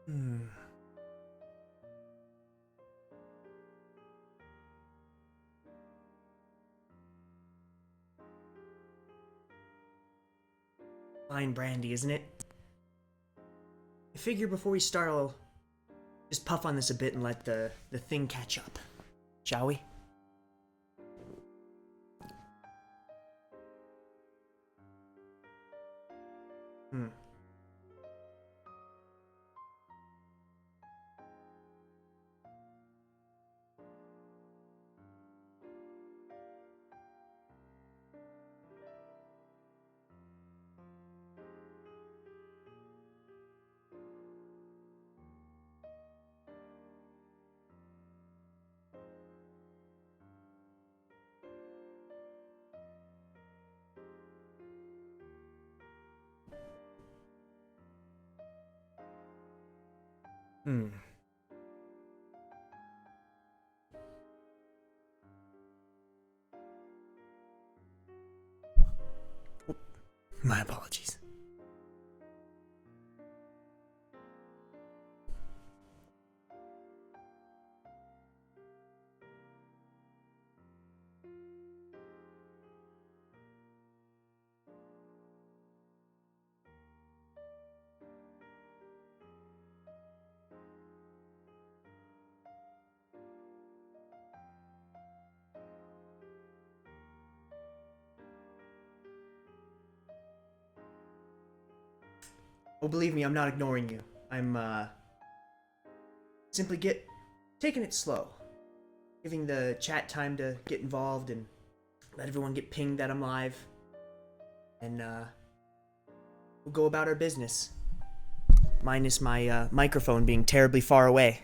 Hmm. Fine brandy, isn't it? I figure before we start, I'll just puff on this a bit and let the thing catch up. Shall we? Hmm. Hmm. My apologies. Oh, believe me, I'm not ignoring you. I'm, simply taking it slow. Giving the chat time to get involved and let everyone get pinged that I'm live. And, we'll go about our business. Minus my, microphone being terribly far away.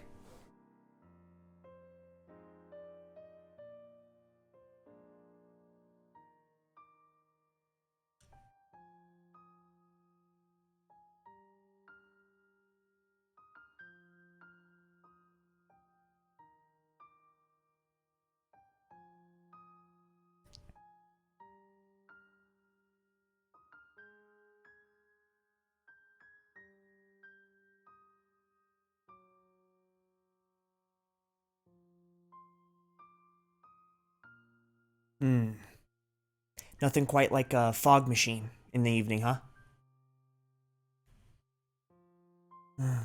Hmm. Nothing quite like a fog machine in the evening, huh? Hmm.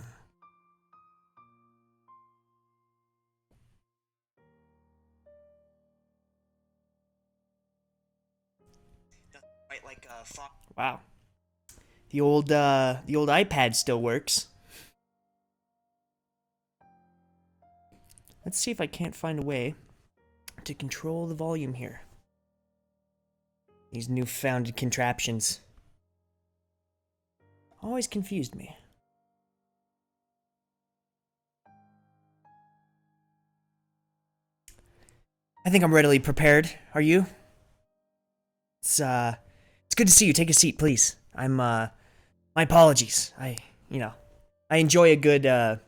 Nothing quite like a fog. Wow. The old iPad still works. Let's see if I can't find a way to control the volume here. These newfound contraptions always confused me. I think I'm readily prepared. Are you? It's good to see you. Take a seat, please. My apologies. You know, I enjoy a good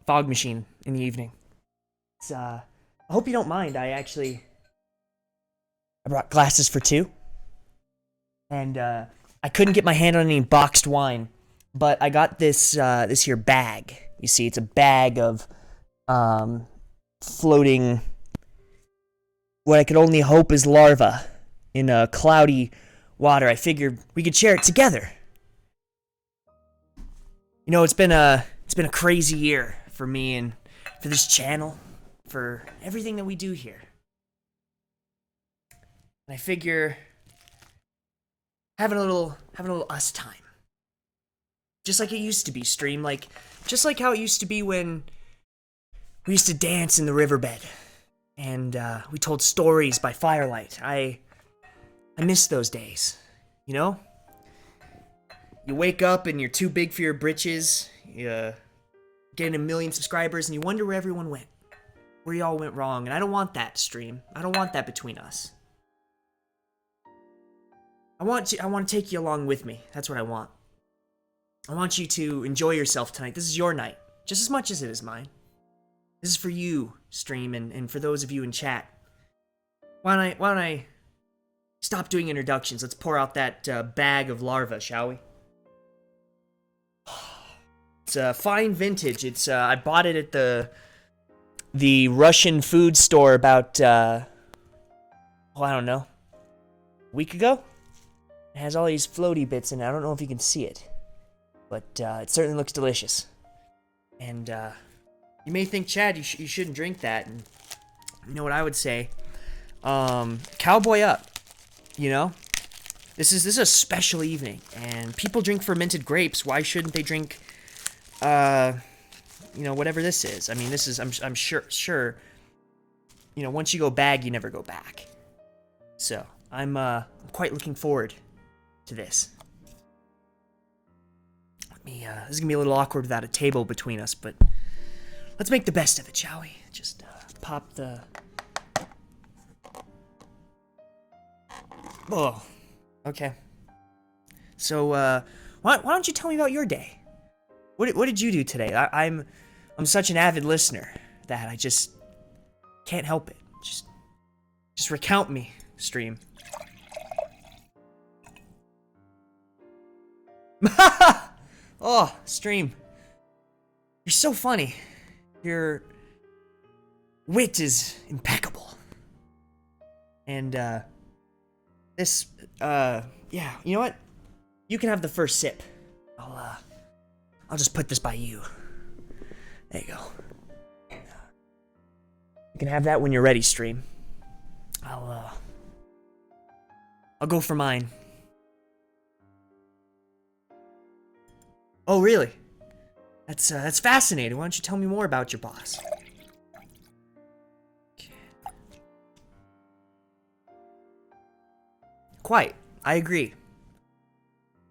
fog machine in the evening. I hope you don't mind. I brought glasses for two, and I couldn't get my hand on any boxed wine, but I got this here bag. You see, it's a bag of floating what I could only hope is larva in a cloudy water. I figured we could share it together. You know, it's been a crazy year for me and for this channel, for everything that we do here. And I figure having a little us time. Just like it used to be, stream, just like how it used to be when we used to dance in the riverbed and we told stories by firelight. I miss those days. You know? You wake up and you're too big for your britches. You get a million subscribers and you wonder where everyone went. Where y'all went wrong. And I don't want that, stream. I don't want that between us. I want to take you along with me. That's what I want. I want you to enjoy yourself tonight. This is your night. Just as much as it is mine. This is for you, stream, and for those of you in chat. Why don't I stop doing introductions? Let's pour out that bag of larvae, shall we? It's a fine vintage. It's I bought it at the Russian food store about I don't know, a week ago. It has all these floaty bits in it. I don't know if you can see it, but it certainly looks delicious. And you may think, Chad, you shouldn't drink that. And you know what I would say? Cowboy up. You know, this is a special evening, and people drink fermented grapes. Why shouldn't they drink, whatever this is? I mean, this is I'm sure. You know, once you go bag, you never go back. So I'm quite looking forward to this. This is gonna be a little awkward without a table between us, but let's make the best of it, shall we? Just pop the. Oh, okay. So why don't you tell me about your day? What did you do today? I'm such an avid listener that I just can't help it. Just recount me, stream. Oh, stream. You're so funny. Your wit is impeccable. And this yeah, you know what? You can have the first sip. I'll just put this by you. There you go. You can have that when you're ready, stream. I'll go for mine. Oh, really? That's fascinating. Why don't you tell me more about your boss? Okay. Quite. I agree.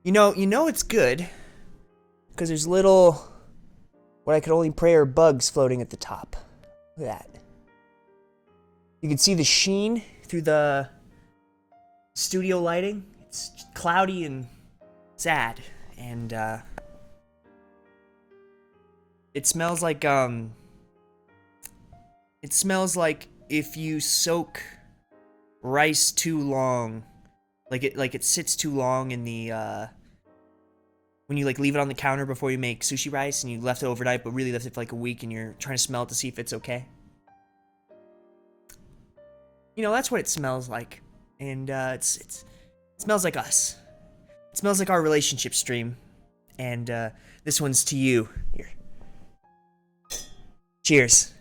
You know it's good because there's little what I could only pray are bugs floating at the top. Look at that. You can see the sheen through the studio lighting. It's cloudy and sad, and it smells like if you soak rice too long, like it sits too long in the when you like leave it on the counter before you make sushi rice and you left it overnight, but really left it for like a week and you're trying to smell it to see if it's okay. You know, that's what it smells like, and it smells like us. It smells like our relationship, stream, and this one's to you. Here. Cheers.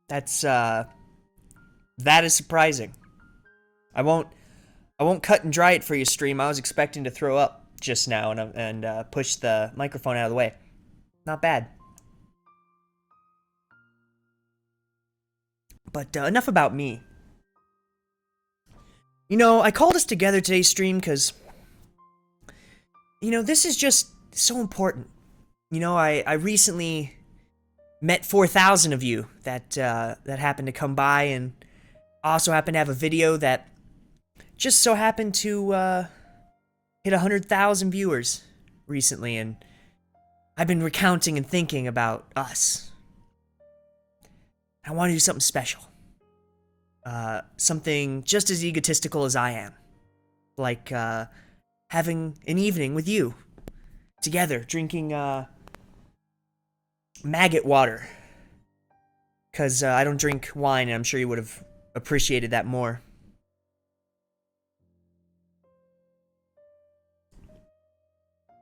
That is surprising. I won't cut and dry it for you, stream. I was expecting to throw up just now and push the microphone out of the way. Not bad. But enough about me. You know, I called us together today's stream because, you know, this is just so important. You know, I recently met 4,000 of you that happened to come by, and also happened to have a video that just so happened to hit 100,000 viewers recently, and I've been recounting and thinking about us. I want to do something special. Something just as egotistical as I am. Like, having an evening with you. Together, drinking, maggot water. Because, I don't drink wine, and I'm sure you would have appreciated that more.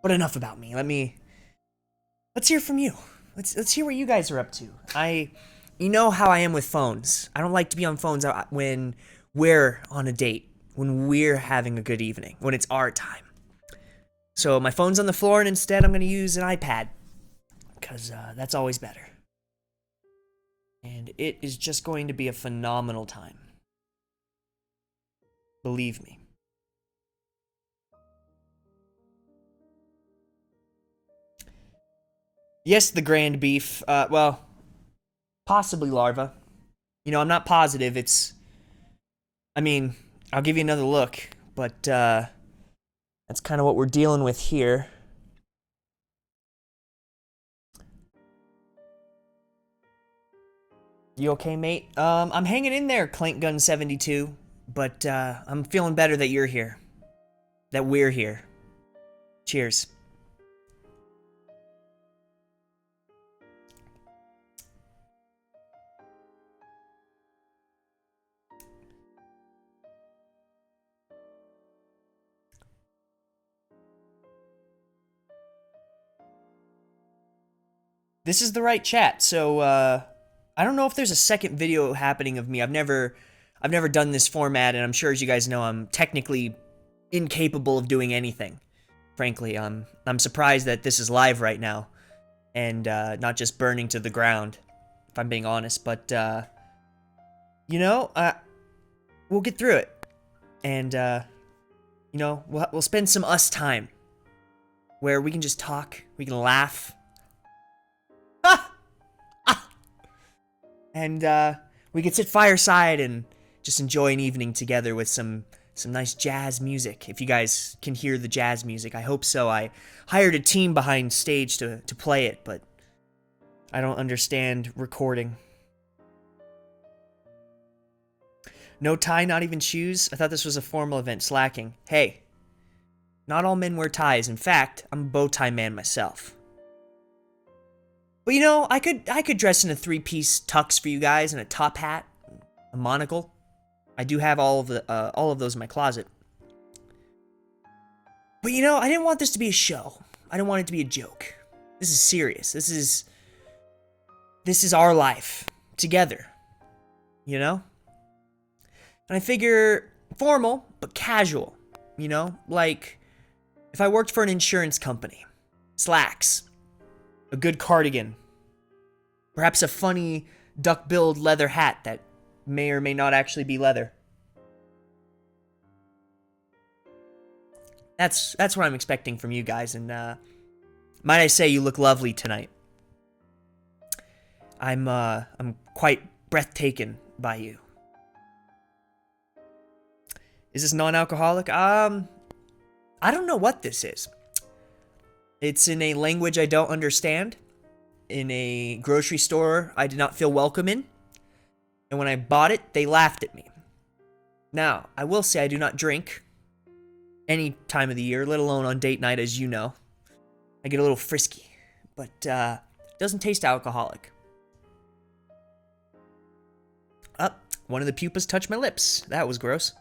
But enough about me. Let's hear from you. Let's hear what you guys are up to. You know how I am with phones. I don't like to be on phones when we're on a date, when we're having a good evening, when it's our time. So my phone's on the floor, and instead I'm going to use an iPad, because that's always better. And it is just going to be a phenomenal time. Believe me. Yes, the grand beef. Well, possibly larva. You know, I'm not positive. I mean, I'll give you another look, but that's kind of what we're dealing with here. You okay, mate? I'm hanging in there, Clank Gun 72, but I'm feeling better that you're here. That we're here. Cheers. This is the right chat, so I don't know if there's a second video happening of me. I've never done this format, and I'm sure, as you guys know, I'm technically incapable of doing anything. Frankly, I'm surprised that this is live right now, and not just burning to the ground, if I'm being honest. But you know, we'll get through it, and you know, we'll spend some us time where we can just talk, we can laugh, and we can sit fireside and just enjoy an evening together with some nice jazz music. If you guys can hear the jazz music, I hope so. I hired a team behind stage to play it, but I don't understand recording. No tie, not even shoes? I thought this was a formal event. Slacking. Hey, not all men wear ties. In fact, I'm a bow tie man myself. But you know, I could dress in a three-piece tux for you guys, and a top hat, a monocle. I do have all of those in my closet. But you know, I didn't want this to be a show. I didn't want it to be a joke. This is serious. This is our life together. You know? And I figure formal but casual, you know? Like if I worked for an insurance company. Slacks, a good cardigan, perhaps a funny duck-billed leather hat that may or may not actually be leather. That's what I'm expecting from you guys, and might I say, you look lovely tonight. I'm quite breathtaken by you. Is this non-alcoholic? I don't know what this is. It's in a language I don't understand, in a grocery store I did not feel welcome in, and when I bought it, they laughed at me. Now, I will say I do not drink any time of the year, let alone on date night, as you know. I get a little frisky, but it doesn't taste alcoholic. One of the pupas touched my lips. That was gross.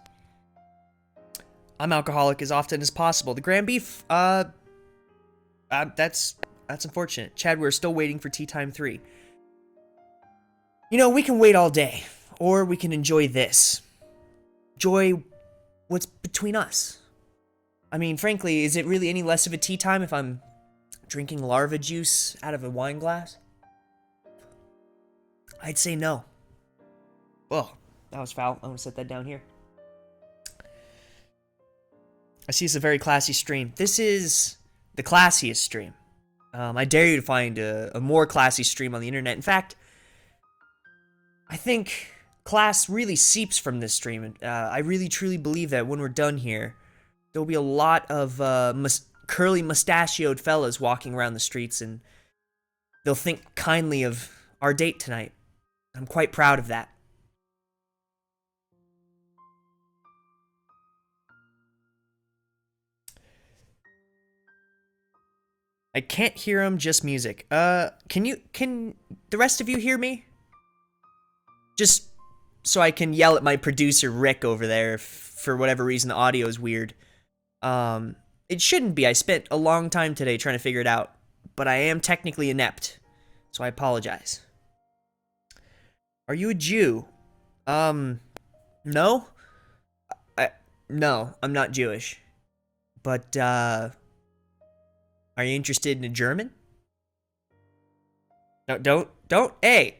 I'm alcoholic as often as possible. The ground beef, that's unfortunate. Chad, we're still waiting for Tea Time 3. You know, we can wait all day, or we can enjoy this. Enjoy what's between us. I mean, frankly, is it really any less of a tea time if I'm drinking larva juice out of a wine glass? I'd say no. Oh, that was foul. I'm gonna set that down here. I see it's a very classy stream. This is the classiest stream. I dare you to find a more classy stream on the internet. In fact, I think class really seeps from this stream. I really truly believe that when we're done here, there'll be a lot of curly mustachioed fellas walking around the streets, and they'll think kindly of our date tonight. I'm quite proud of that. I can't hear him, just music. Can the rest of you hear me? Just so I can yell at my producer, Rick, over there, if for whatever reason the audio is weird. It shouldn't be. I spent a long time today trying to figure it out, but I am technically inept, so I apologize. Are you a Jew? No? No, I'm not Jewish. But, are you interested in a German? No, don't, hey!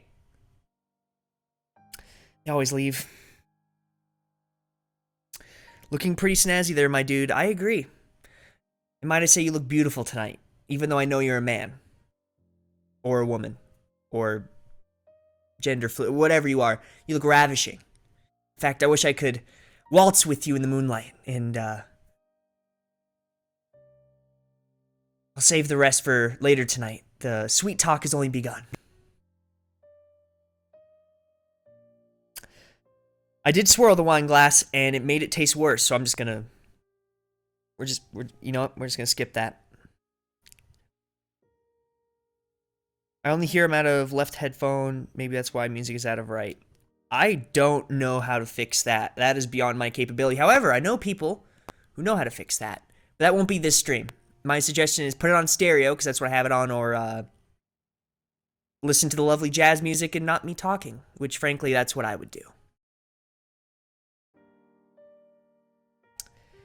You always leave. Looking pretty snazzy there, my dude. I agree. And might I say you look beautiful tonight, even though I know you're a man. Or a woman. Or gender fluid, whatever you are. You look ravishing. In fact, I wish I could waltz with you in the moonlight, and, I'll save the rest for later tonight. The sweet talk has only begun. I did swirl the wine glass, and it made it taste worse, so I'm just gonna... you know what? We're just gonna skip that. I only hear him out of left headphone. Maybe that's why music is out of right. I don't know how to fix that. That is beyond my capability. However, I know people who know how to fix that. But that won't be this stream. My suggestion is put it on stereo, because that's what I have it on, or listen to the lovely jazz music and not me talking, which frankly, that's what I would do.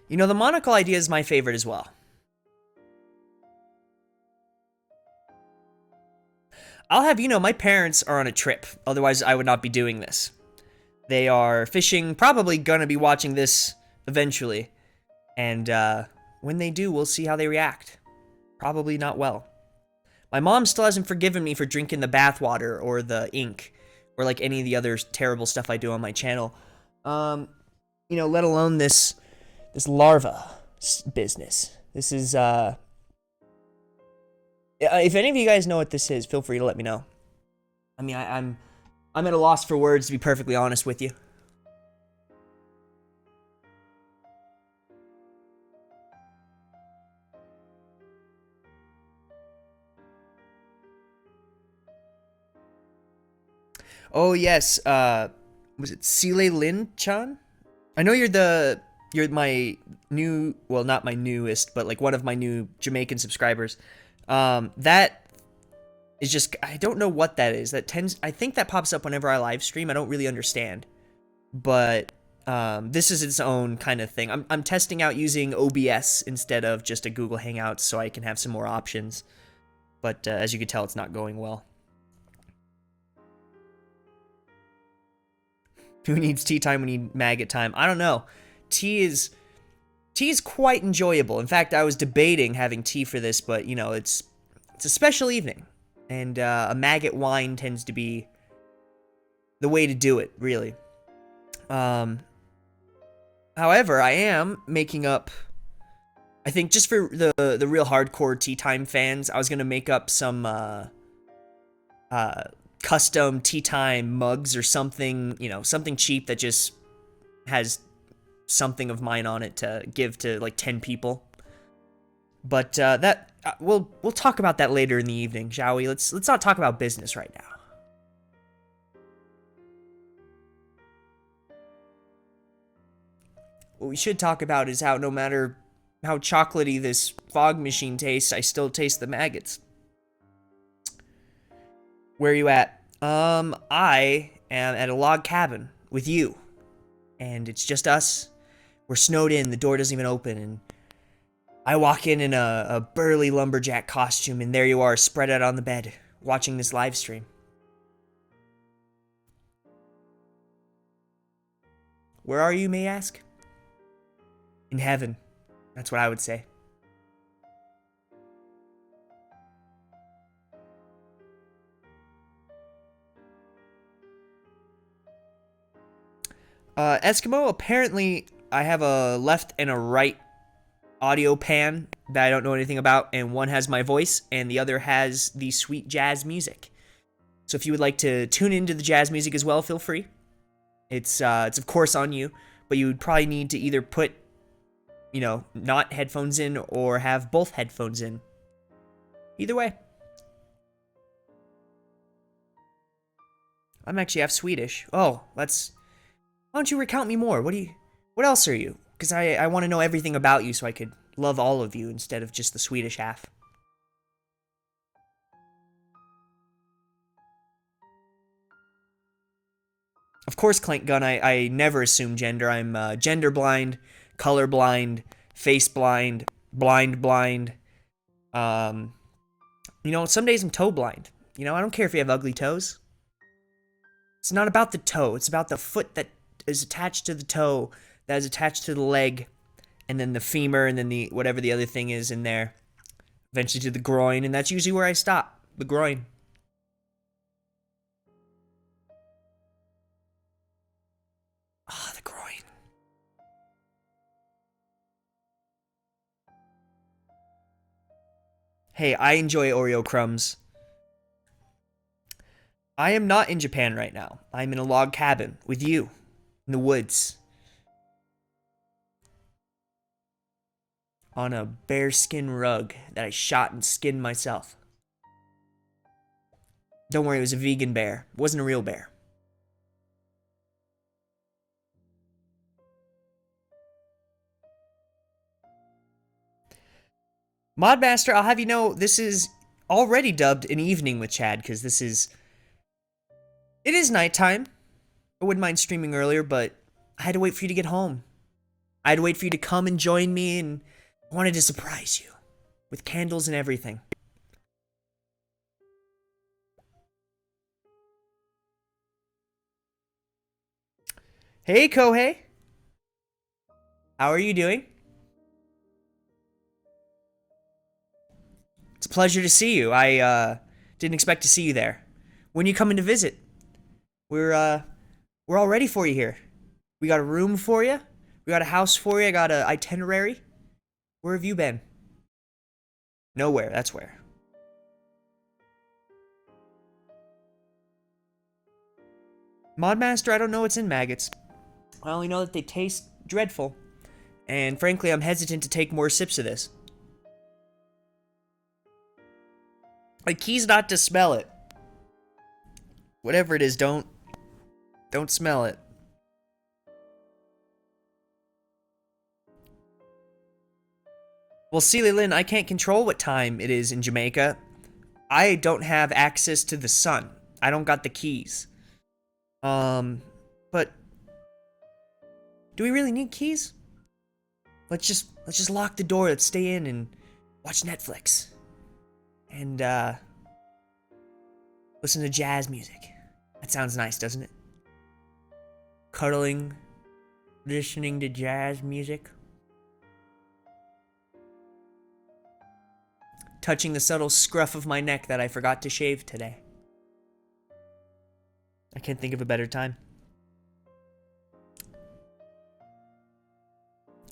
You know, the monocle idea is my favorite as well. I'll have you know, my parents are on a trip. Otherwise, I would not be doing this. They are fishing, probably gonna be watching this eventually. And when they do, we'll see how they react. Probably not well. My mom still hasn't forgiven me for drinking the bathwater or the ink or like any of the other terrible stuff I do on my channel. You know, let alone this larva business. This is if any of you guys know what this is, feel free to let me know. I mean, I'm at a loss for words, to be perfectly honest with you. Oh yes, was it Sile Lin Chan? I know you're my new, well, not my newest, but like one of my new Jamaican subscribers. That is just, I don't know what that is. I think that pops up whenever I live stream. I don't really understand, but this is its own kind of thing. I'm testing out using OBS instead of just a Google Hangouts so I can have some more options. But as you can tell, it's not going well. Who needs tea time? We need maggot time. I don't know. Tea is quite enjoyable. In fact, I was debating having tea for this, but you know, it's a special evening, and a maggot wine tends to be the way to do it, really. However, I am making up, I think just for the real hardcore tea time fans, I was gonna make up some custom tea time mugs or something, you know, something cheap that just has something of mine on it to give to like 10 people. But that we'll talk about that later in the evening, shall we? Let's not talk about business right now. What we should talk about is how no matter how chocolatey this fog machine tastes, I still taste the maggots. Where are you at? I am at a log cabin with you. And it's just us. We're snowed in, the door doesn't even open, and I walk in a burly lumberjack costume, and there you are, spread out on the bed, watching this live stream. Where are you, may I ask? In heaven. That's what I would say. Eskimo, apparently I have a left and a right audio pan that I don't know anything about, and one has my voice, and the other has the sweet jazz music. So if you would like to tune into the jazz music as well, feel free. It's of course on you, but you would probably need to either put, you know, not headphones in or have both headphones in. Either way. I'm actually half Swedish. Oh, let's... Why don't you recount me more? What else are you? Because I want to know everything about you so I could love all of you instead of just the Swedish half. Of course, Clank Gun, I never assume gender. I'm gender blind, color blind, face blind, blind. You know, some days I'm toe blind. You know, I don't care if you have ugly toes. It's not about the toe. It's about the foot that is attached to the toe, that is attached to the leg, and then the femur, and then the whatever the other thing is in there. Eventually to the groin, and that's usually where I stop. The groin. Ah, the groin. Hey, I enjoy Oreo crumbs. I am not in Japan right now. I'm in a log cabin with you. in the woods on a bearskin rug that I shot and skinned myself. Don't worry, it was a vegan bear. It wasn't a real bear. Modmaster, I'll have you know, this is already dubbed an evening with Chad, because it is nighttime. I wouldn't mind streaming earlier, but I had to wait for you to get home. I had to wait for you to come and join me, and I wanted to surprise you with candles and everything. Hey, Kohei. How are you doing? It's a pleasure to see you. I didn't expect to see you there. When you coming to visit? We're all ready for you here. We got a room for you. We got a house for you. I got an itinerary. Where have you been? Nowhere, that's where. Modmaster, I don't know what's in maggots. I only know that they taste dreadful. And frankly, I'm hesitant to take more sips of this. The key's not to smell it. Whatever it is, don't smell it. Well, Celia Lynn, I can't control what time it is in Jamaica. I don't have access to the sun. I don't got the keys. But do we really need keys? Let's just lock the door. Let's stay in and watch Netflix. And listen to jazz music. That sounds nice, doesn't it? Cuddling, listening to jazz music. Touching the subtle scruff of my neck that I forgot to shave today. I can't think of a better time.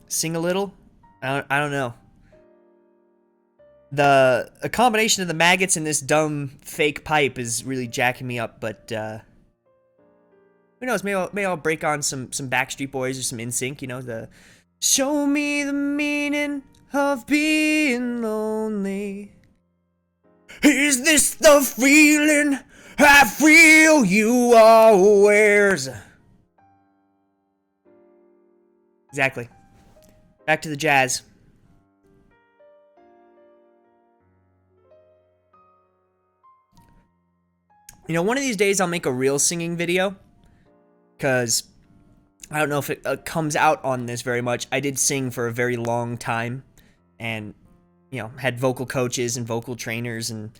Sing a little? I don't know. A combination of the maggots and this dumb fake pipe is really jacking me up, but who knows, maybe I'll break on some Backstreet Boys or some NSYNC, you know, the show me the meaning of being lonely. Is this the feeling I feel you always? Exactly. Back to the jazz. You know, one of these days I'll make a real singing video, because I don't know if it comes out on this very much. I did sing for a very long time, and, you know, had vocal coaches and vocal trainers, and,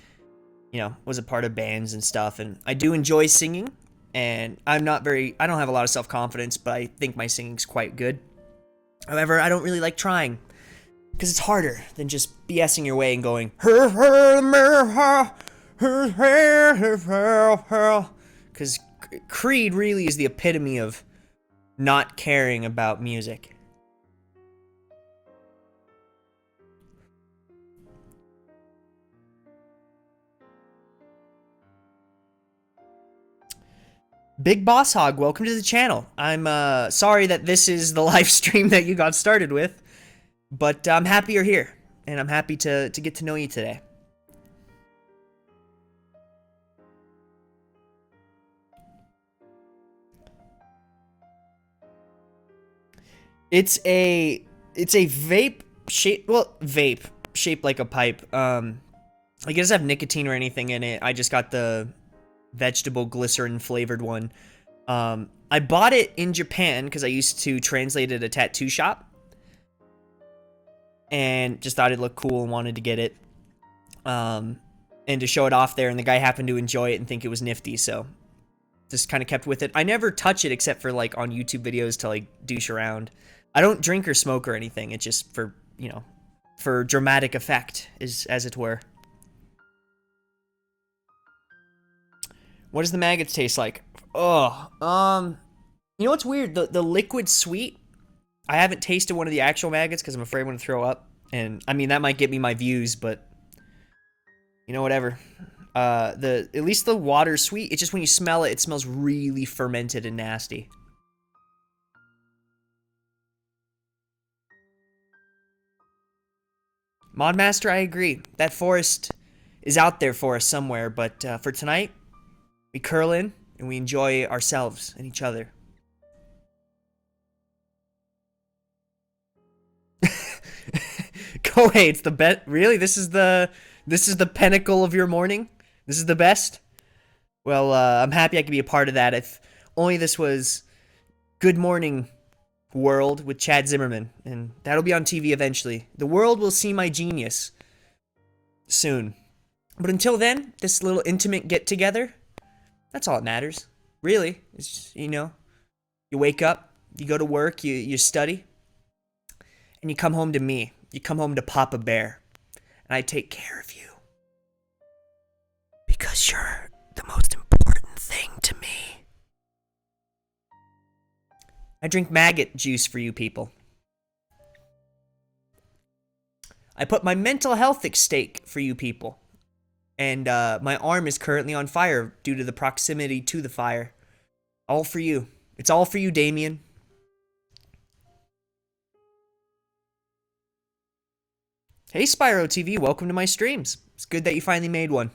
you know, was a part of bands and stuff, and I do enjoy singing, and I don't have a lot of self-confidence, but I think my singing's quite good. However, I don't really like trying, because it's harder than just BSing your way and going, because Creed really is the epitome of not caring about music. Big Boss Hog, welcome to the channel. I'm sorry that this is the live stream that you got started with, but I'm happy you're here, and I'm happy to get to know you today. It's a vape shape, vape shaped like a pipe. Like it doesn't have nicotine or anything in it. I just got the vegetable glycerin flavored one. I bought it in Japan because I used to translate at a tattoo shop, and just thought it looked cool and wanted to get it. And to show it off there, and the guy happened to enjoy it and think it was nifty, so just kind of kept with it. I never touch it except for like on YouTube videos to like douche around. I don't drink or smoke or anything. It's just for, you know, for dramatic effect, as it were. What does the maggots taste like? Oh, you know what's weird? The liquid sweet. I haven't tasted one of the actual maggots because I'm afraid I'm gonna throw up. And I mean that might get me my views, but you know, whatever. At least the water's sweet. It's just when you smell it, it smells really fermented and nasty. Modmaster, I agree. That forest is out there for us somewhere, but for tonight, we curl in and we enjoy ourselves and each other. Go away, it's the best. Really? This is the pinnacle of your morning? This is the best? Well, I'm happy I could be a part of that. If only this was Good Morning World with Chad Zimmerman, and that'll be on TV eventually. The world will see my genius soon. But until then, this little intimate get-together, that's all that matters. Really. It's just, you wake up, you go to work, you study, and you come home to me. You come home to Papa Bear, and I take care of you. Because you're the most important thing to me. I drink maggot juice for you people. I put my mental health at stake for you people. And my arm is currently on fire due to the proximity to the fire. All for you. It's all for you, Damien. Hey, Spyro TV, welcome to my streams. It's good that you finally made one.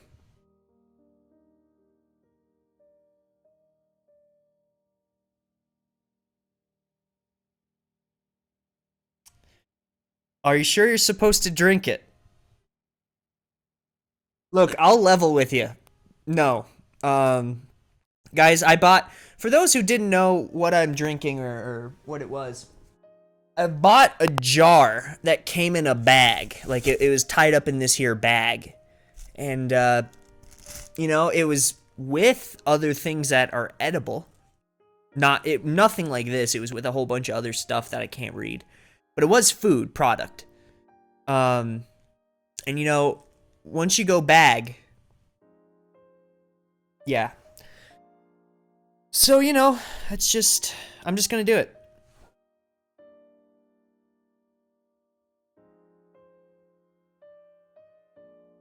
Are you sure you're supposed to drink it? Look, I'll level with you. No. Guys, I bought... For those who didn't know what I'm drinking or what it was, I bought a jar that came in a bag. Like, it was tied up in this here bag. And, it was with other things that are edible. Nothing like this. It was with a whole bunch of other stuff that I can't read. But it was food product. And, once you go bag... Yeah. So, that's just... I'm just gonna do it.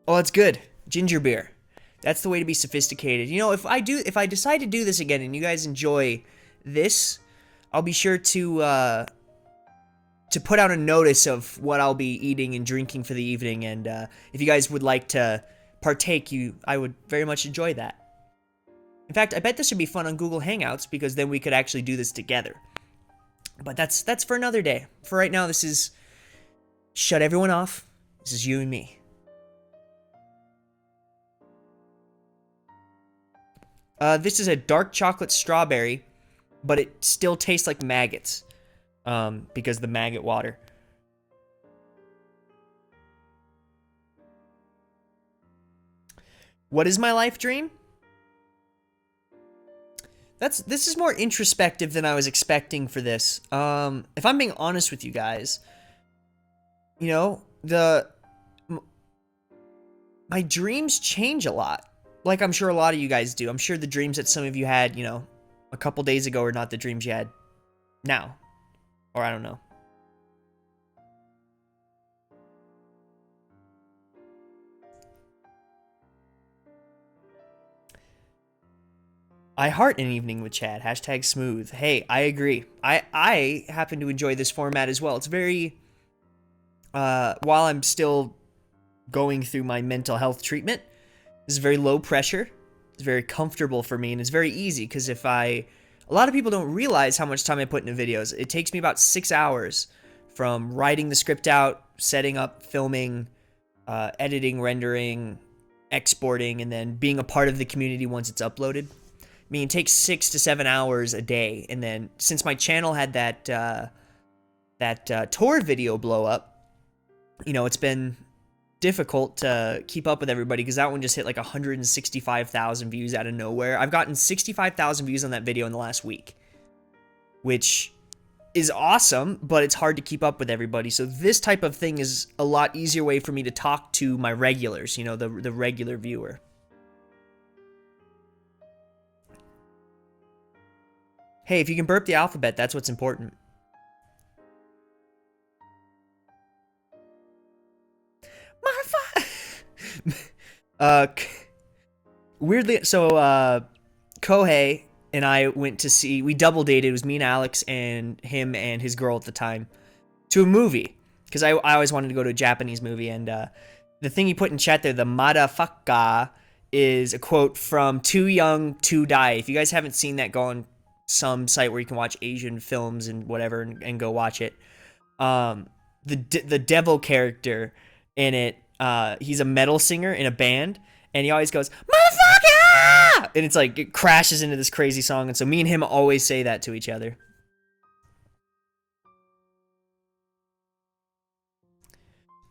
Oh, that's good. Ginger beer. That's the way to be sophisticated. If I decide to do this again and you guys enjoy this, I'll be sure to put out a notice of what I'll be eating and drinking for the evening, and if you guys would like to partake, I would very much enjoy that. In fact, I bet this would be fun on Google Hangouts, because then we could actually do this together. But that's for another day. For right now, this is shut everyone off. This is you and me. This is a dark chocolate strawberry, but it still tastes like maggots. Because of the maggot water. What is my life dream? This is more introspective than I was expecting for this. If I'm being honest with you guys, my dreams change a lot. Like I'm sure a lot of you guys do. I'm sure the dreams that some of you had, a couple days ago are not the dreams you had now. Or I don't know. I heart an evening with Chad. Hashtag smooth. Hey, I agree. I happen to enjoy this format as well. It's very... while I'm still going through my mental health treatment, this is very low pressure. It's very comfortable for me, and it's very easy, because a lot of people don't realize how much time I put into videos. It takes me about 6 hours from writing the script out, setting up, filming, editing, rendering, exporting, and then being a part of the community once it's uploaded. I mean, it takes 6 to 7 hours a day. And then since my channel had that tour video blow up, it's been difficult to keep up with everybody, because that one just hit like 165,000 views out of nowhere. I've gotten 65,000 views on that video in the last week, which is awesome, but it's hard to keep up with everybody. So this type of thing is a lot easier way for me to talk to my regulars, the regular viewer. Hey, if you can burp the alphabet, that's what's important. Weirdly, so Kohei and I went to see, we double dated. It was me and Alex and him and his girl at the time, to a movie. because I always wanted to go to a Japanese movie, and the thing he put in chat there, the motherfucker, is a quote from Too Young to Die. If you guys haven't seen that, go on some site where you can watch Asian films and whatever, and go watch it. The devil character in it, he's a metal singer in a band, and he always goes, motherfucker! And it's like, it crashes into this crazy song, and so me and him always say that to each other.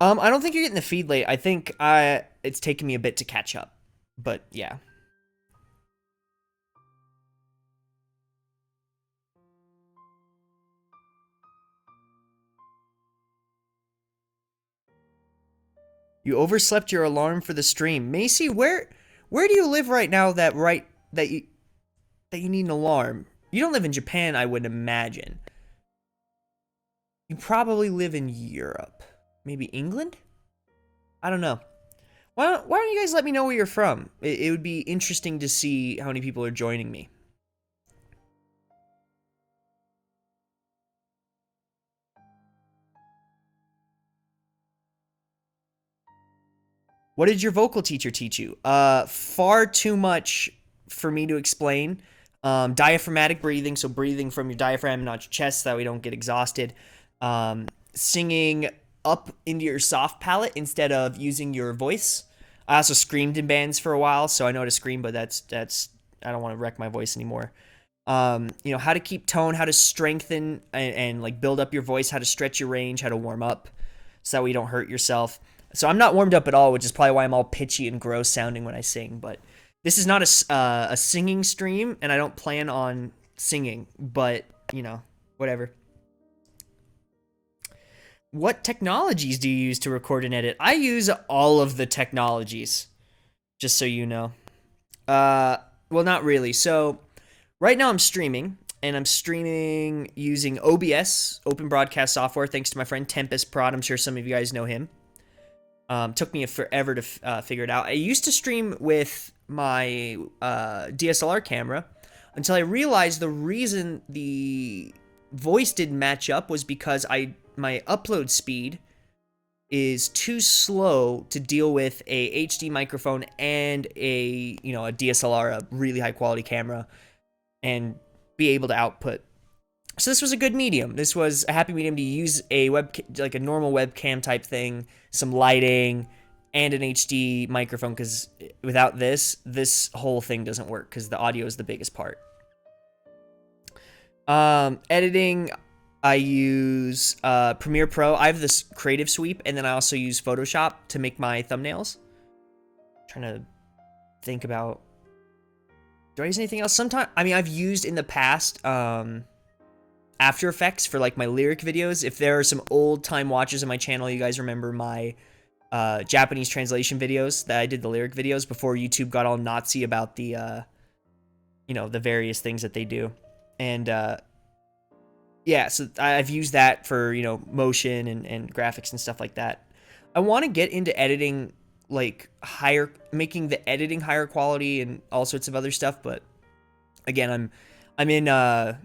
I don't think you're getting the feed late. I think it's taken me a bit to catch up, but yeah. You overslept your alarm for the stream. Macy, where do you live right now that you need an alarm? You don't live in Japan, I would imagine. You probably live in Europe. Maybe England? I don't know. Why don't you guys let me know where you're from? It would be interesting to see how many people are joining me. What did your vocal teacher teach you? Far too much for me to explain. Diaphragmatic breathing, so breathing from your diaphragm, not your chest, so that we don't get exhausted. Singing up into your soft palate instead of using your voice. I also screamed in bands for a while, so I know how to scream, but that's I don't want to wreck my voice anymore. You know, how to keep tone, how to strengthen and like build up your voice, how to stretch your range, how to warm up so that way you don't hurt yourself. So I'm not warmed up at all, which is probably why I'm all pitchy and gross sounding when I sing. But this is not a singing stream, and I don't plan on singing. But, you know, whatever. What technologies do you use to record and edit? I use all of the technologies, just so you know. Well, not really. So right now I'm streaming, and I'm streaming using OBS, Open Broadcast Software, thanks to my friend Tempest Prod. I'm sure some of you guys know him. Took me forever to figure it out. I used to stream with my DSLR camera until I realized the reason the voice didn't match up was because my upload speed is too slow to deal with a HD microphone and a DSLR, a really high quality camera, and be able to output. So this was a good medium. This was a happy medium to use a like a normal webcam type thing, some lighting, and an HD microphone, because without this whole thing doesn't work, because the audio is the biggest part. Editing, I use Premiere Pro. I have this creative sweep, and then I also use Photoshop to make my thumbnails. I'm trying to think about, do I use anything else? Sometimes, I mean, I've used in the past After Effects for like my lyric videos. If there are some old time watchers on my channel, you guys remember my Japanese translation videos that I did, the lyric videos, before YouTube got all Nazi about the the various things that they do. And yeah, so I've used that for motion and graphics and stuff like that. I want to get into editing, like making the editing higher quality and all sorts of other stuff, but again, I'm in a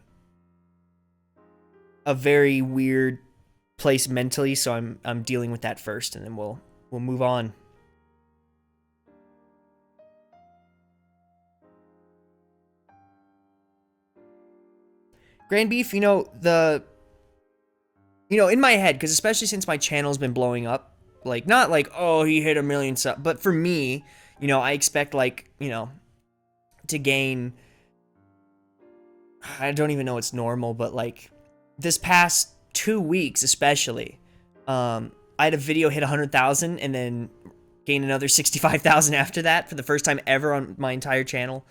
very weird place mentally, so I'm dealing with that first, and then we'll move on. Grand Beef, in my head, because especially since my channel's been blowing up, like, not like, oh, he hit 1 million subs, but for me, I expect, like, to gain, I don't even know what's normal, but like this past 2 weeks especially, I had a video hit 100,000 and then gain another 65,000 after that for the first time ever on my entire channel.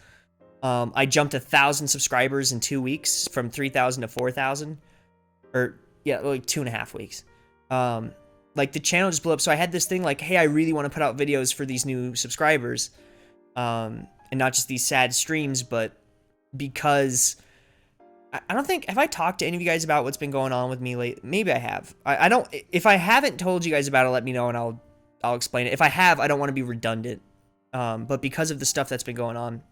I jumped 1,000 subscribers in 2 weeks, from 3,000 to 4,000, or yeah, like 2.5 weeks. Like, the channel just blew up. So I had this thing like, hey, I really want to put out videos for these new subscribers, and not just these sad streams, but because I don't think, have I talked to any of you guys about what's been going on with me lately? Maybe I have. I don't, if I haven't told you guys about it, let me know and I'll explain it. If I have, I don't want to be redundant. But because of the stuff that's been going on,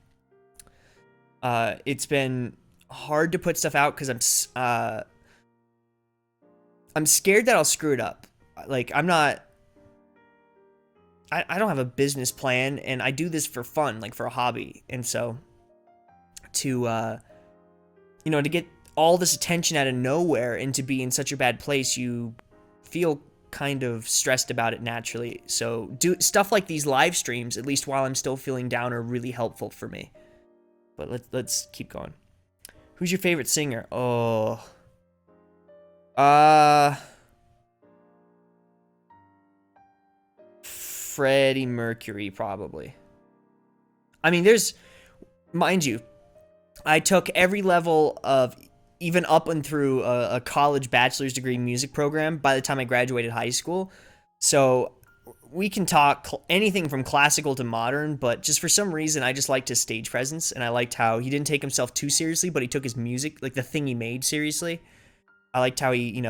it's been hard to put stuff out because I'm scared that I'll screw it up. like, I'm not, I don't have a business plan, and I do this for fun, like for a hobby. And so to, to get all this attention out of nowhere and to be in such a bad place, you feel kind of stressed about it naturally. So do stuff like these live streams, at least while I'm still feeling down, are really helpful for me. But let's keep going. Who's your favorite singer? Oh, Freddie Mercury, probably. I mean, mind you, I took every level of, even up and through a college bachelor's degree music program by the time I graduated high school. So we can talk anything from classical to modern, but just for some reason, I just liked his stage presence, and I liked how he didn't take himself too seriously, but he took his music, like the thing he made, seriously. I liked how he,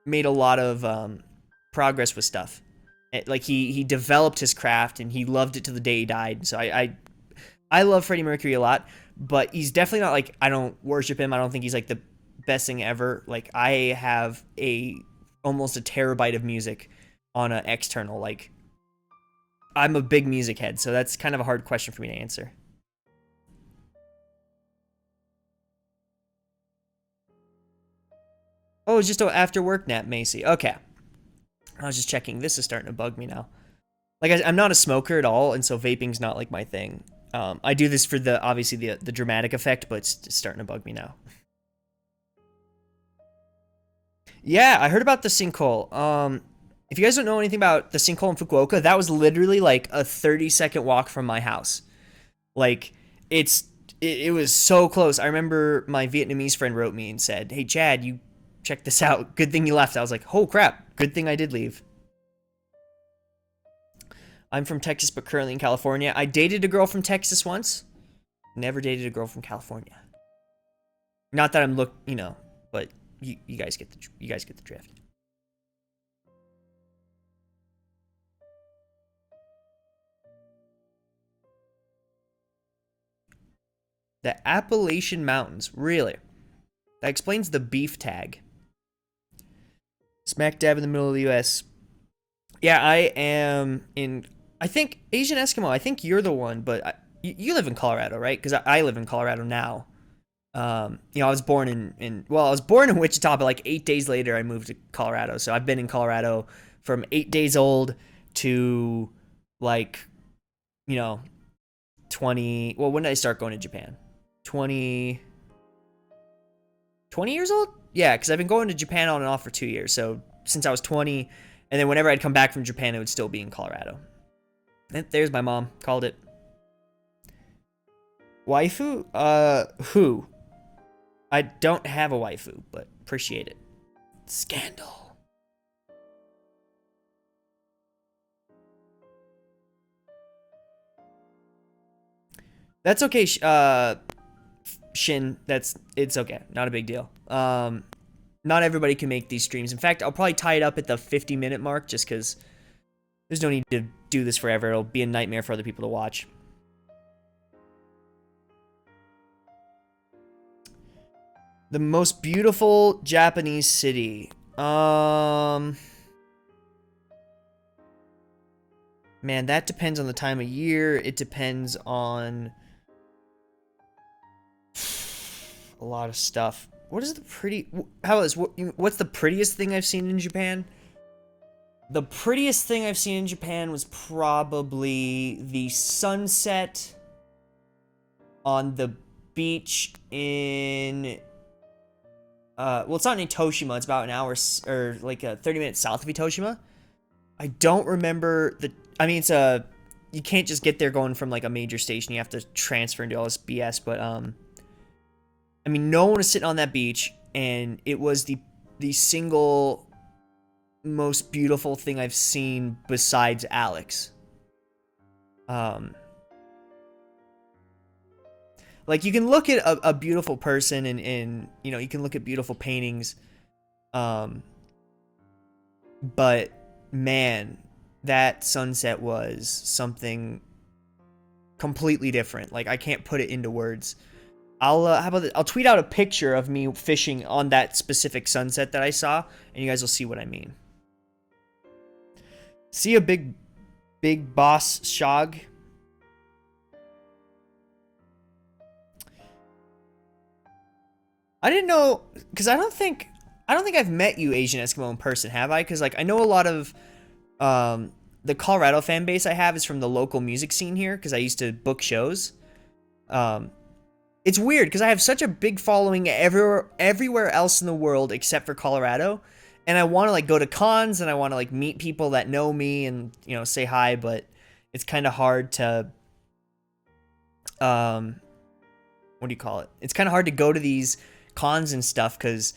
made a lot of progress with stuff. Like he developed his craft, and he loved it to the day he died. So I love Freddie Mercury a lot, but he's definitely not like, I don't worship him. I don't think he's like the best thing ever. Like, I have almost a terabyte of music on an external. Like, I'm a big music head, so that's kind of a hard question for me to answer. Oh, it's just an after work nap, Macy. Okay. I was just checking. This is starting to bug me now. Like, I'm not a smoker at all, and so vaping's not like my thing. I do this for obviously the dramatic effect, but it's starting to bug me now. Yeah, I heard about the sinkhole. If you guys don't know anything about the sinkhole in Fukuoka, that was literally like a 30-second walk from my house. Like, it was so close. I remember my Vietnamese friend wrote me and said, "Hey, Chad, you check this out. Good thing you left." I was like, "Oh crap, good thing I did leave." I'm from Texas, but currently in California. I dated a girl from Texas once. Never dated a girl from California. Not that I'm but you guys get the drift. The Appalachian Mountains, really? That explains the beef tag. Smack dab in the middle of the U.S. Yeah, I am in, I think, Asian Eskimo. I think you're the one, but you live in Colorado, right? Because I live in Colorado now. I was born I was born in Wichita, but like 8 days later, I moved to Colorado. So I've been in Colorado from 8 days old to like, 20. Well, when did I start going to Japan? 20 years old? Yeah, because I've been going to Japan on and off for 2 years. So since I was 20, and then whenever I'd come back from Japan, it would still be in Colorado. And there's my mom. Called it. Waifu? Who? I don't have a waifu, but appreciate it. Scandal. That's okay, Shin. It's okay. Not a big deal. Not everybody can make these streams. In fact, I'll probably tie it up at the 50-minute mark just because there's no need to do this forever. It'll be a nightmare for other people to watch. The most beautiful Japanese city. Man, that depends on the time of year. It depends on a lot of stuff. What's the prettiest thing I've seen in Japan? The prettiest thing I've seen in Japan was probably the sunset on the beach in it's not in Itoshima. It's about an hour or like 30 minutes south of Itoshima. I don't remember it's you can't just get there going from like a major station. You have to transfer and do all this BS. But no one was sitting on that beach, and it was the single most beautiful thing I've seen besides Alex. Like, you can look at a beautiful person and you can look at beautiful paintings. But man, that sunset was something completely different. Like, I can't put it into words. How about this? I'll tweet out a picture of me fishing on that specific sunset that I saw, and you guys will see what I mean. See a big boss Shog. I didn't know, because I don't think I've met you, Asian Eskimo, in person, have I? Because like I know a lot of the Colorado fan base I have is from the local music scene here, because I used to book shows. Um, it's weird because I have such a big following everywhere else in the world except for Colorado, and I want to like go to cons and I want to like meet people that know me and say hi, but it's kind of hard to um what do you call it? It's kind of hard to go to these cons and stuff because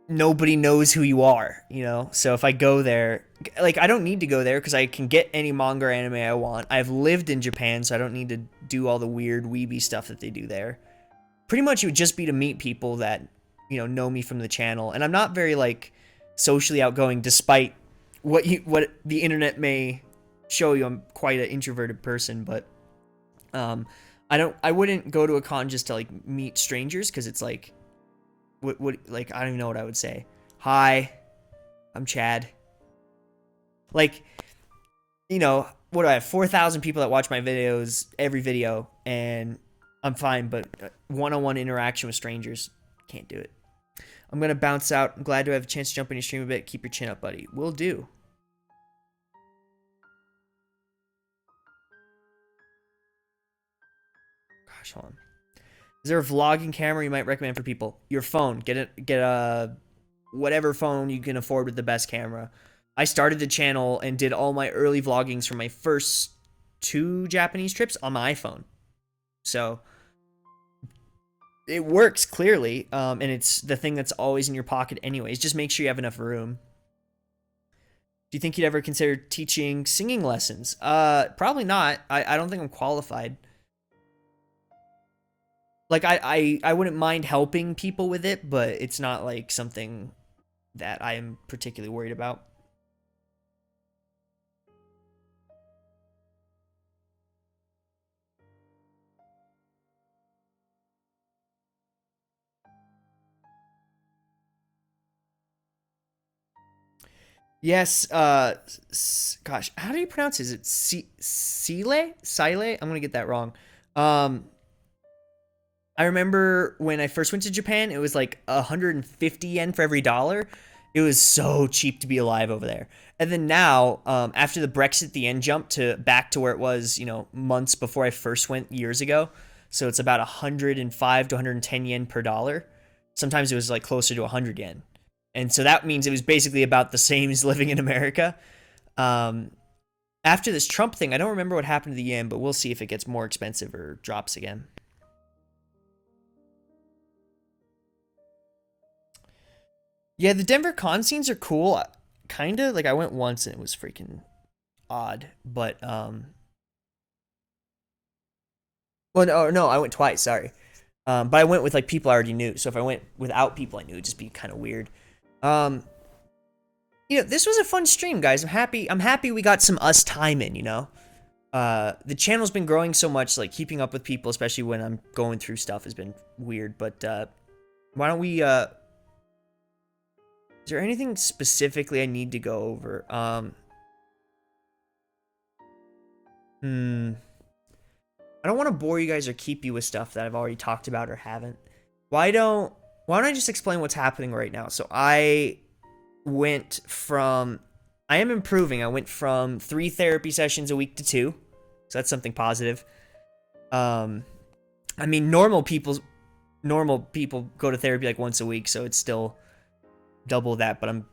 nobody knows who you are. So if I go there, like I don't need to go there because I can get any manga or anime I want. I've lived in Japan, so I don't need to do all the weird weeby stuff that they do there. Pretty much it would just be to meet people that know me from the channel, and I'm not very like socially outgoing, despite what the internet may show you. I'm quite an introverted person, but I wouldn't go to a con just to like meet strangers, because it's like what like I don't even know what I would say. Hi, I'm Chad. Like, what do I have? 4,000 people that watch my videos, every video, and I'm fine, but one-on-one interaction with strangers, can't do it. I'm gonna bounce out. I'm glad to have a chance to jump in your stream a bit. Keep your chin up, buddy. Will do. Gosh, hold on. Is there a vlogging camera you might recommend for people? Your phone. Get a whatever phone you can afford with the best camera. I started the channel and did all my early vloggings from my first 2 Japanese trips on my iPhone. So it works clearly, and it's the thing that's always in your pocket anyways. Just make sure you have enough room. Do you think you'd ever consider teaching singing lessons? Probably not. I don't think I'm qualified. Like I wouldn't mind helping people with it, but it's not like something that I am particularly worried about. Yes, gosh, how do you pronounce it? Is it Sile? Sile? I'm gonna get that wrong. Um, I remember when I first went to Japan, it was like 150 yen for every dollar. It was so cheap to be alive over there. And then now, after the Brexit, the yen jumped to back to where it was, months before I first went years ago. So it's about 105 to 110 yen per dollar. Sometimes it was like closer to 100 yen. And so that means it was basically about the same as living in America. Um, After this Trump thing, I don't remember what happened to the yen, but we'll see if it gets more expensive or drops again. Yeah, the Denver con scenes are cool. Kind of. Like, I went once and it was freaking odd. But, well, no, I went twice, sorry. But I went with, like, people I already knew. So if I went without people I knew, it'd just be kind of weird. Um, this was a fun stream, guys. I'm happy we got some us time in, the channel's been growing so much, like, keeping up with people, especially when I'm going through stuff, has been weird. But, why don't we, is there anything specifically I need to go over? I don't want to bore you guys or keep you with stuff that I've already talked about or haven't. Why don't I just explain what's happening right now? So I am improving. I went from 3 therapy sessions a week to 2. So that's something positive. I mean, normal people go to therapy like once a week, so it's still double that, but I'm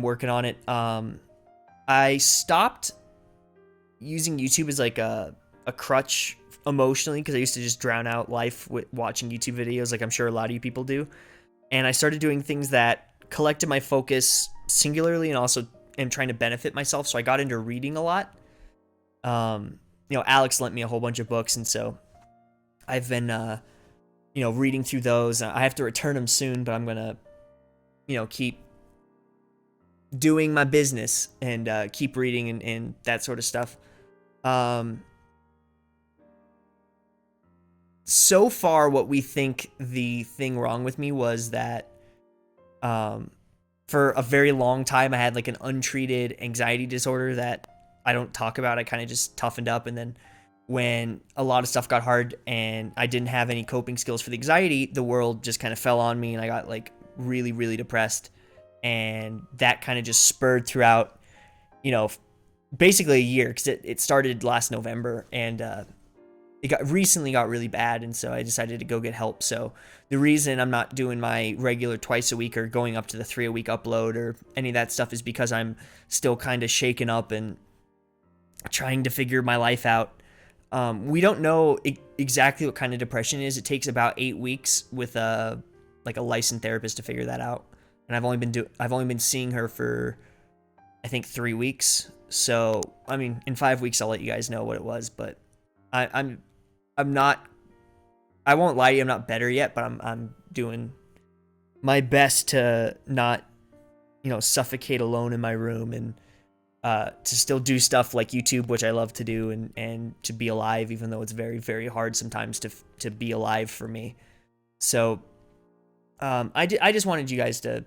working on it. I stopped using YouTube as like a crutch emotionally, because I used to just drown out life with watching YouTube videos, like I'm sure a lot of you people do. And I started doing things that collected my focus singularly and also am trying to benefit myself. So I got into reading a lot. Alex lent me a whole bunch of books, and so I've been reading through those. I have to return them soon, but I'm gonna keep doing my business and keep reading and that sort of stuff. So far, what we think the thing wrong with me was that for a very long time, I had like an untreated anxiety disorder that I don't talk about. I kind of just toughened up. And then when a lot of stuff got hard and I didn't have any coping skills for the anxiety, the world just kind of fell on me and I got like really, really depressed. And that kind of just spurred throughout, you know, basically a year, because it started last November, and it recently got really bad, and so I decided to go get help. So the reason I'm not doing my regular twice a week or going up to the 3 a week upload or any of that stuff is because I'm still kind of shaken up and trying to figure my life out. We don't know exactly what kind of depression is. It takes about 8 weeks with a licensed therapist to figure that out. And I've only been seeing her for, I think, 3 weeks. So I mean, in 5 weeks I'll let you guys know what it was. But I'm not. I won't lie to you. I'm not better yet, but I'm doing my best to not, suffocate alone in my room, and to still do stuff like YouTube, which I love to do, and to be alive, even though it's very, very hard sometimes to be alive for me. So I just wanted you guys to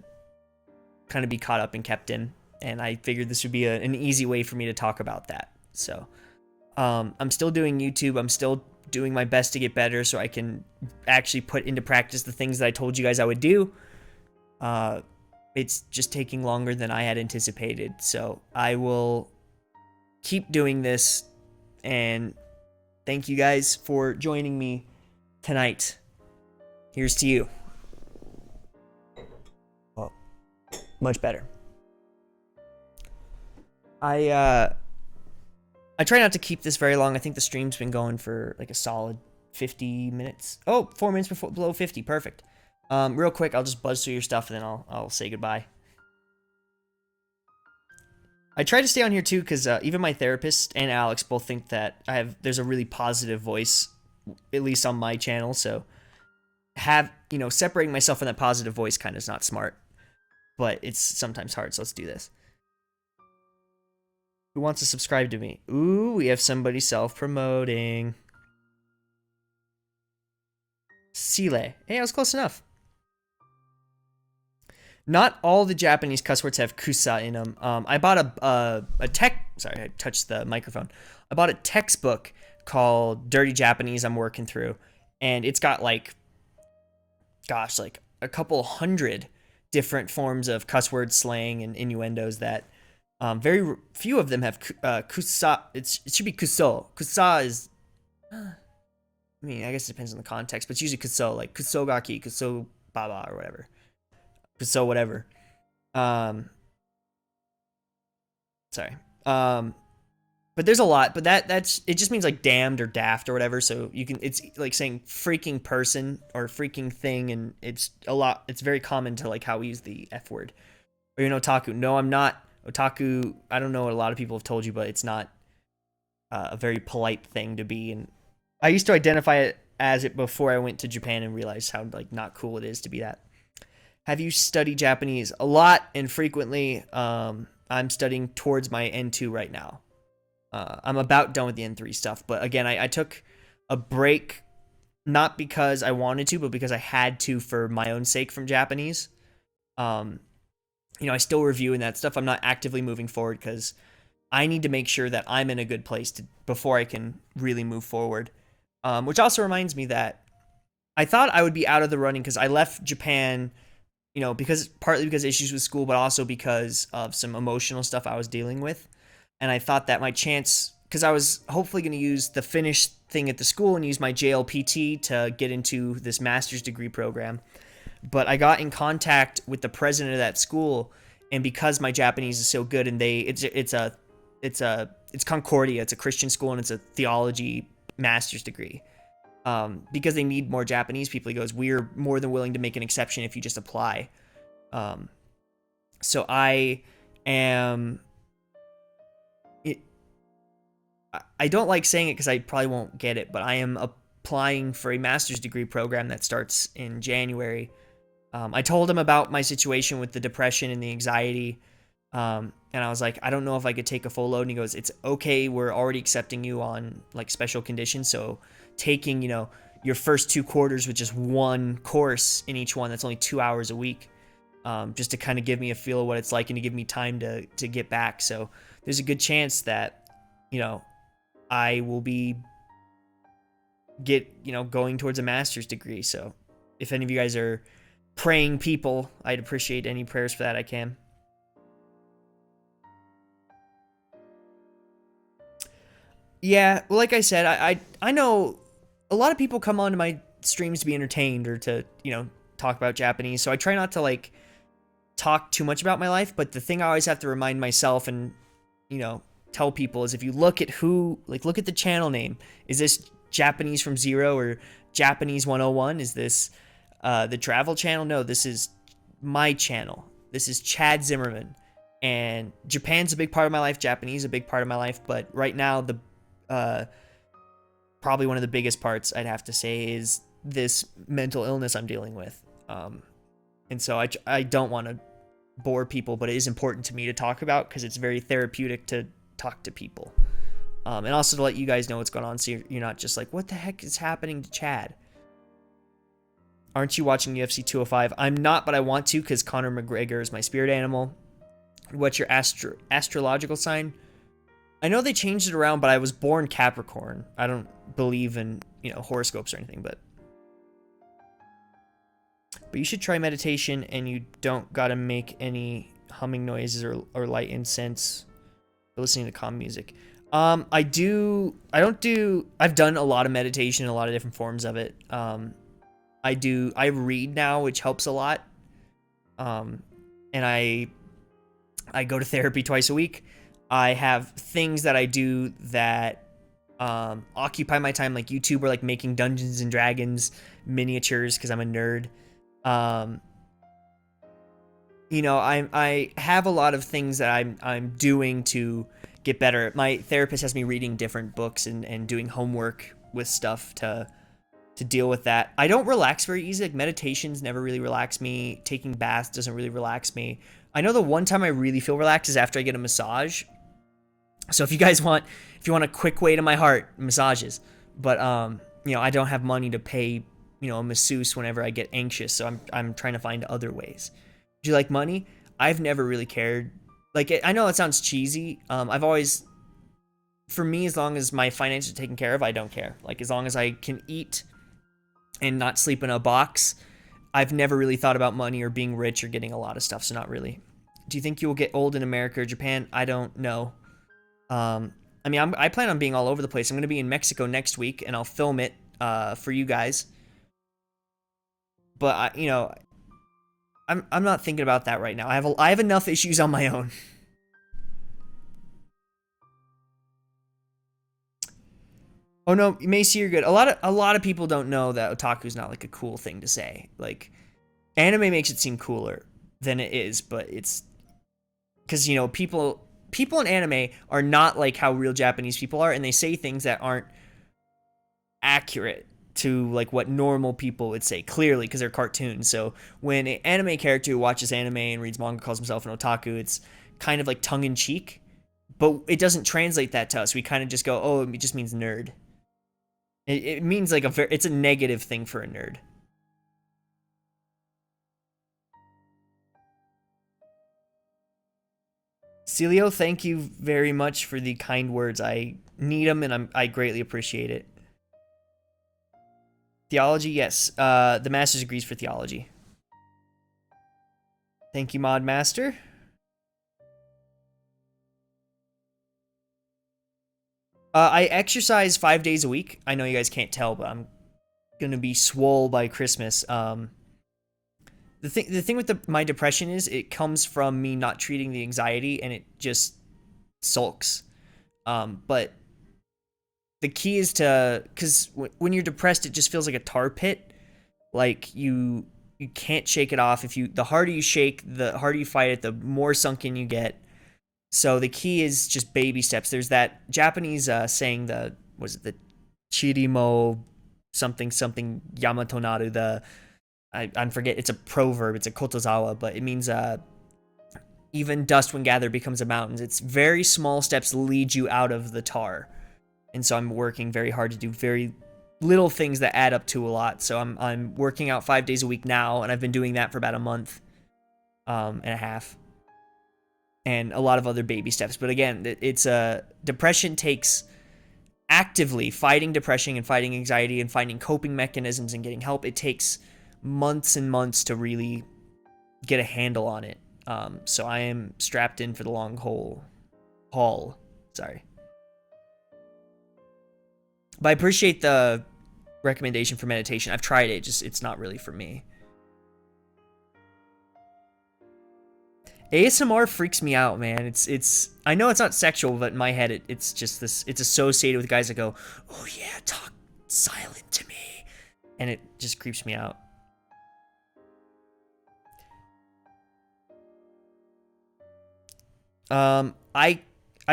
kind of be caught up and kept in, and I figured this would be an easy way for me to talk about that. So I'm still doing YouTube. I'm still doing my best to get better so I can actually put into practice the things that I told you guys I would do. It's just taking longer than I had anticipated. So I will keep doing this, and thank you guys for joining me tonight. Here's to you. Well, much better. I try not to keep this very long. I think the stream's been going for like a solid 50 minutes. Oh, 4 minutes below 50. Perfect. Real quick, I'll just buzz through your stuff and then I'll say goodbye. I try to stay on here too because even my therapist and Alex both think that there's a really positive voice, at least on my channel. So separating myself from that positive voice kind of is not smart, but it's sometimes hard. So let's do this. Who wants to subscribe to me? Ooh, we have somebody self-promoting. Sile. Hey, I was close enough. Not all the Japanese cuss words have kusa in them. I bought a sorry, I touched the microphone. I bought a textbook called Dirty Japanese I'm working through. And it's got like a couple hundred different forms of cuss word slang and innuendos that very few of them have kusa. It should be kuso. Kusa is, I mean, I guess it depends on the context, but it's usually kuso, like kusogaki, kuso baba, or whatever. Kuso whatever. Sorry. But there's a lot, but that's it just means like damned or daft or whatever. So it's like saying freaking person or freaking thing, and it's very common to like how we use the F word. Or otaku. No, I'm not. Otaku, I don't know what a lot of people have told you, but it's not a very polite thing to be. And I used to identify it as it before I went to Japan and realized how like not cool it is to be that. Have you studied Japanese? A lot and frequently. I'm studying towards my N2 right now. I'm about done with the N3 stuff, but again, I took a break, not because I wanted to, but because I had to for my own sake from Japanese. I still review and that stuff. I'm not actively moving forward because I need to make sure that I'm in a good place before I can really move forward. Which also reminds me that I thought I would be out of the running because I left Japan, partly because of issues with school, but also because of some emotional stuff I was dealing with. And I thought that my chance, because I was hopefully going to use the Finnish thing at the school and use my JLPT to get into this master's degree program. But I got in contact with the president of that school, and because my Japanese is so good, and it's Concordia, it's a Christian school, and it's a theology master's degree. Because they need more Japanese people, he goes, we're more than willing to make an exception if you just apply. So I am. I don't like saying it because I probably won't get it, but I am applying for a master's degree program that starts in January. I told him about my situation with the depression and the anxiety, and I was like, I don't know if I could take a full load. And he goes, it's okay. We're already accepting you on like special conditions. So taking, your first 2 quarters with just one course in each one, that's only 2 hours a week. just to kind of give me a feel of what it's like and to give me time to get back. So there's a good chance that, I will be going towards a master's degree. So if any of you guys are praying people, I'd appreciate any prayers for that I can. Yeah, well, like I said, I know a lot of people come onto my streams to be entertained or to, talk about Japanese. So I try not to talk too much about my life, but the thing I always have to remind myself and, tell people is if you look at look at the channel name. Is this Japanese from Zero or Japanese 101? Is this the travel channel? No, this is my channel. This is Chad Zimmerman. And Japan's a big part of my life. Japanese is a big part of my life. But right now, probably one of the biggest parts, I'd have to say, is this mental illness I'm dealing with. And so I don't want to bore people, but it is important to me to talk about because it's very therapeutic to talk to people. And also to let you guys know what's going on so you're not just like, what the heck is happening to Chad? Aren't you watching UFC 205? I'm not, but I want to because Conor McGregor is my spirit animal. What's your astrological sign? I know they changed it around, but I was born Capricorn. I don't believe in, horoscopes or anything, but you should try meditation, and you don't gotta make any humming noises or light incense or listening to calm music. I've done a lot of meditation, a lot of different forms of it. I read now, which helps a lot. And I go to therapy twice a week. I have things that I do that occupy my time, like YouTube, or like making Dungeons and Dragons miniatures because I'm a nerd. I have a lot of things that I'm doing to get better. My therapist has me reading different books and doing homework with stuff to deal with that. I don't relax very easy. Like meditations never really relax me. Taking baths doesn't really relax me. I know the one time I really feel relaxed is after I get a massage. So if you want a quick way to my heart, massages. But I don't have money to pay, a masseuse whenever I get anxious. So I'm trying to find other ways. Do you like money? I've never really cared. I know it sounds cheesy. For me, as long as my finances are taken care of, I don't care. As long as I can eat and not sleep in a box, I've never really thought about money or being rich or getting a lot of stuff, so not really. Do you think you will get old in America or Japan? I don't know. I plan on being all over the place. I'm going to be in Mexico next week, and I'll film it for you guys. But I'm not thinking about that right now. I have enough issues on my own. Oh no, Macy, you're good. A lot of people don't know that otaku's not a cool thing to say. Anime makes it seem cooler than it is, but it's because people in anime are not like how real Japanese people are, and they say things that aren't accurate to what normal people would say, clearly, because they're cartoons. So when an anime character who watches anime and reads manga calls himself an otaku, it's kind of tongue-in-cheek, but it doesn't translate that to us. We kind of just go, oh, it just means nerd. It means it's a negative thing for a nerd. Celio, thank you very much for the kind words. I need them, and I greatly appreciate it. Theology, yes. The master's degrees for theology. Thank you, Mod Master. I exercise 5 days a week. I know you guys can't tell, but I'm gonna be swole by Christmas. The thing with my depression is it comes from me not treating the anxiety, and it just sulks. But the key is because when you're depressed, it just feels like a tar pit. You can't shake it off. The harder you shake, the harder you fight it, the more sunken you get. So the key is just baby steps. There's that Japanese saying, the Chirimo something Yamato Naru, I forget, it's a proverb, it's a kotozawa, but it means even dust when gathered becomes a mountain. It's very small steps lead you out of the tar. And so I'm working very hard to do very little things that add up to a lot. So I'm working out 5 days a week now, and I've been doing that for about a month. and a half, and a lot of other baby steps. But again, it's depression takes actively fighting depression and fighting anxiety and finding coping mechanisms and getting help. It takes months and months to really get a handle on it. So I am strapped in for the long haul. Sorry. But I appreciate the recommendation for meditation. I've tried it, just it's not really for me. ASMR freaks me out, man. It's I know it's not sexual, but in my head it's just this, it's associated with guys that go, "Oh yeah, talk silent to me." And it just creeps me out. I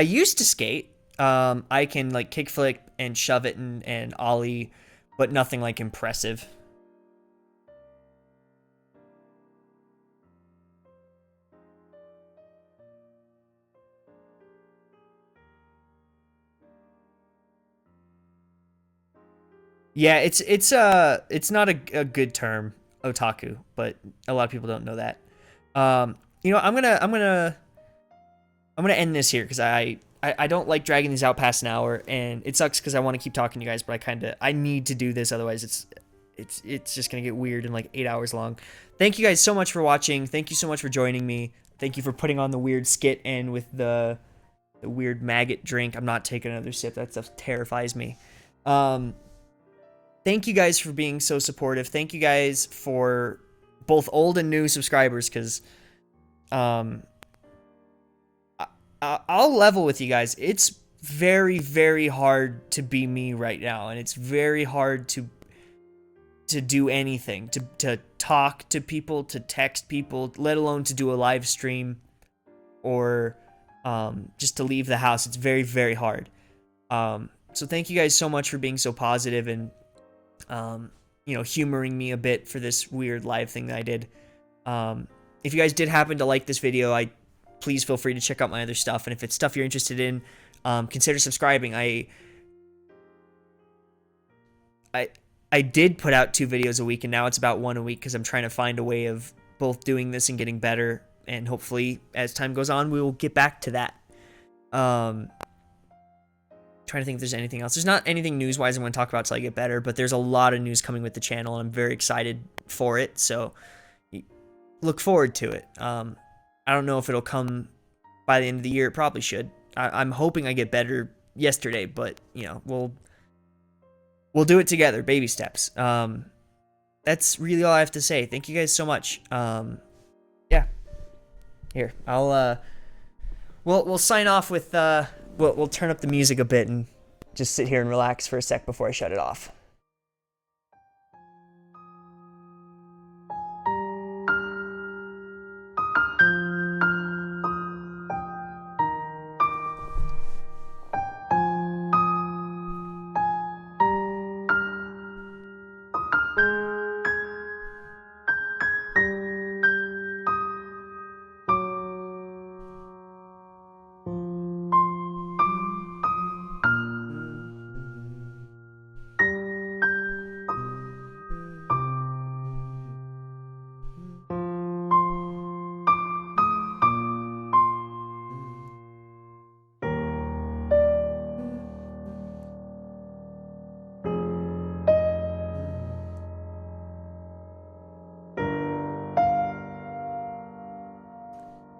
used to skate. I can like kickflip and shove it and ollie, but nothing like impressive. Yeah, it's not a good term, otaku, but a lot of people don't know that. You know, I'm gonna end this here because I don't like dragging these out past an hour, and it sucks because I want to keep talking to you guys, but I need to do this, otherwise it's just gonna get weird and like 8 hours long. Thank you guys so much for watching. Thank you so much for joining me. Thank you for putting on the weird skit and with the weird maggot drink. I'm not taking another sip. That stuff terrifies me. Thank you guys for being so supportive. Thank you guys for both old and new subscribers, because I'll level with you guys. It's very, very hard to be me right now, and it's very hard to do anything, to talk to people, to text people, let alone to do a live stream or just to leave the house. It's very, very hard. So thank you guys so much for being so positive and you know, humoring me a bit for this weird live thing that I did. If you guys did happen to like this video, please feel free to check out my other stuff, and if it's stuff you're interested in, consider subscribing. I did put out 2 videos a week, and now it's about 1 a week because I'm trying to find a way of both doing this and getting better, and hopefully as time goes on we will get back to that. Trying to think if there's anything else. There's not anything news-wise I'm going to talk about until I get better, but there's a lot of news coming with the channel, and I'm very excited for it, so look forward to it. I don't know if it'll come by the end of the year. It probably should. I'm hoping I get better yesterday, but, you know, we'll do it together, baby steps. That's really all I have to say. Thank you guys so much. Yeah. Here, we'll sign off with, we'll turn up the music a bit and just sit here and relax for a sec before I shut it off.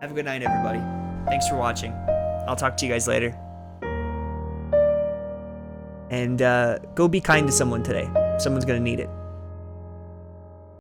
Have a good night, everybody. Thanks for watching. I'll talk to you guys later. And go be kind to someone today. Someone's gonna need it.